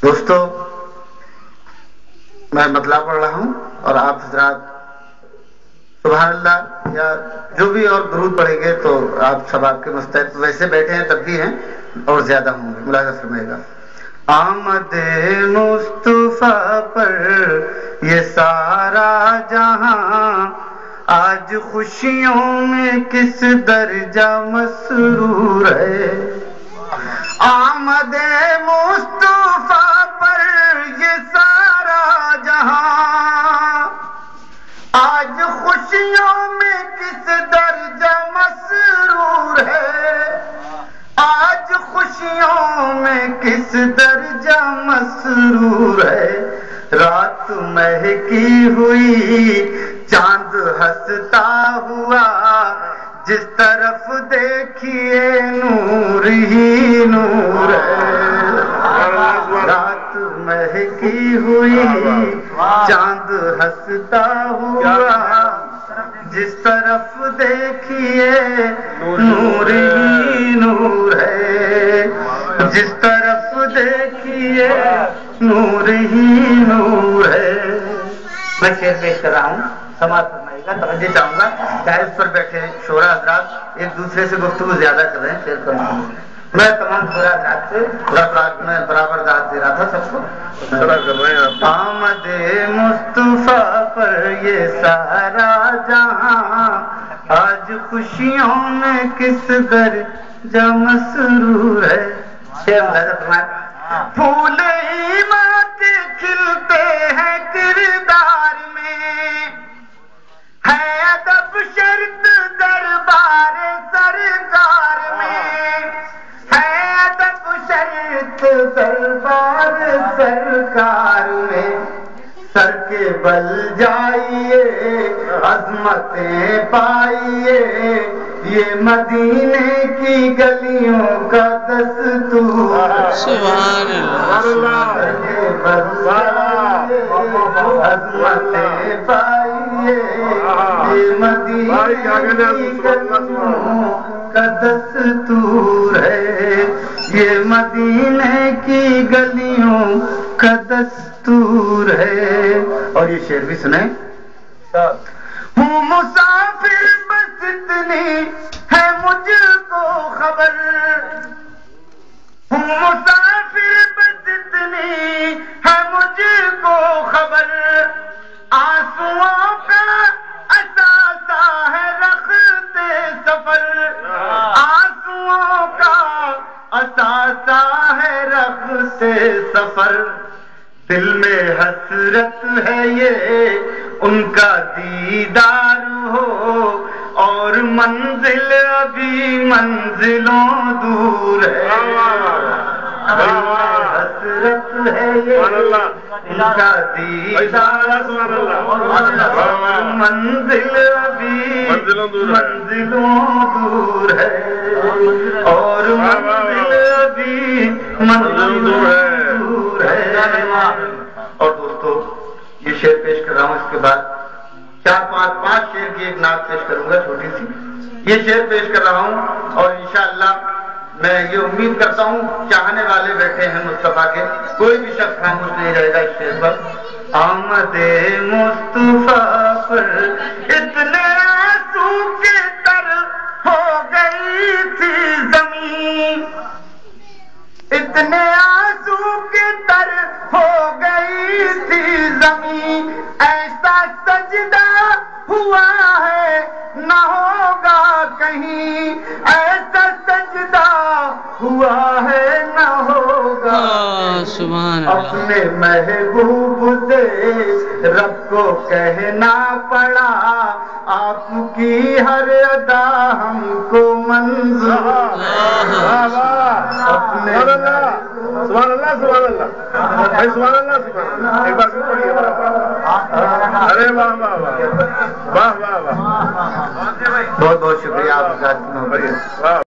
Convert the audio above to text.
دوستو، میں مطلع پڑھ رہا ہوں اور آپ حضرات سبحان اللہ یا جو بھی اور درود پڑھیں گے تو آپ سب آپ کے مستحق ویسے بیٹھے ہیں تب بھی ہیں اور زیادہ ہوں گے، ملاحظہ فرمائے گا۔ آمد مصطفیٰ پر یہ سارا جہاں آج خوشیوں میں کس درجہ مسرور ہے۔ آمد مصطفیٰ پر یہ سارا جہاں آج خوشیوں میں کس درجہ مسرور ہے۔ آج خوشیوں میں کس درجہ مسرور ہے۔ رات مہکی ہوئی چاند ہنستا ہوا جس طرف دیکھیے نور ہی نور ہے۔ رات مہکی ہوئی چاند ہنستا ہوا جس طرف دیکھیے نور ہی نور ہے۔ جس طرف دیکھیے نور ہی نور ہے۔ میں شعر پیش کر رہا ہوں، سماعت فرمائیے گا، توجہ چاہوں گا۔ چاہے اس پر بیٹھے شعراء حضرات ایک دوسرے سے گفتگو زیادہ کر رہے ہیں، شعر پر میں تمام شعراء حضرات سے میں برابر داد دے رہا تھا سب کو۔ آمد مصطفیٰ پر یہ سارا جہاں آج خوشیوں میں کس درجہ مسرور ہے۔ شعر ملاحظہ فرمائیں۔ پھول ایمان کے کھلتے ہیں کردار میں، ہے ادب شرط دربار سرکار میں، ہے ادب شرط دربار سرکار میں۔ سر کے بل جائیے عظمتیں پائیے یہ مدینے کی گلیوں کا دستور۔ سبحان اللہ۔ سر کے بل جائیے عظمتیں پائیے یہ مدینے کی گلیوں کا دستور ہے۔ یہ مدینے کی گلیوں کا دستور ہے۔ اور یہ شعر بھی سنیں۔ ہوں مسافر بس اتنی ہے مجھ کو خبر، ہوں مسافر بس اتنی ہے مجھ کو خبر، آنسوؤں کا اثاثہ ہے رخت سفر، آنسوؤں کا اثاثہ ہے رخت سفر۔ دل میں حسرت ہے یہ ان کا دیدار ہو اور منزل ابھی منزلوں دور ہے۔ دل میں حسرت ہے یہ ان کا دیدار اور منزل ابھی منزلوں دور ہے، اور منزل ابھی منزلوں دور ہے۔ اور دوستو یہ شعر پیش کر رہا ہوں، اس کے بعد پانچ شعر کی ایک نعت پیش کروں گا چھوٹی سی۔ یہ شعر پیش کر رہا ہوں اور انشاءاللہ میں یہ امید کرتا ہوں چاہنے والے بیٹھے ہیں مصطفیٰ کے، کوئی بھی شخص خاموش نہیں رہے گا اس شعر پر۔ آمد مصطفیٰ پر اتنے آنسو کے تر ہو گئی تھی زمین، اتنے آنسو کے تر ہو گئی تھی زمین، ایسا سجدہ ہوا ہے نہ ہوگا کہیں، ایسا سجدہ ہوا ہے نہ ہوگا سبحان اللہ۔ اپنے محبوب سے رب کو کہنا پڑا آپ کی ہر ادا ہم کو منظور۔ اپنے سبحان اللہ سبحان اللہ سبحان اللہ سبحان اللہ۔ ایک بار پھر پڑھیے۔ ارے واہ واہ واہ واہ واہ واہ، بہت بہت شکریہ آپ کا۔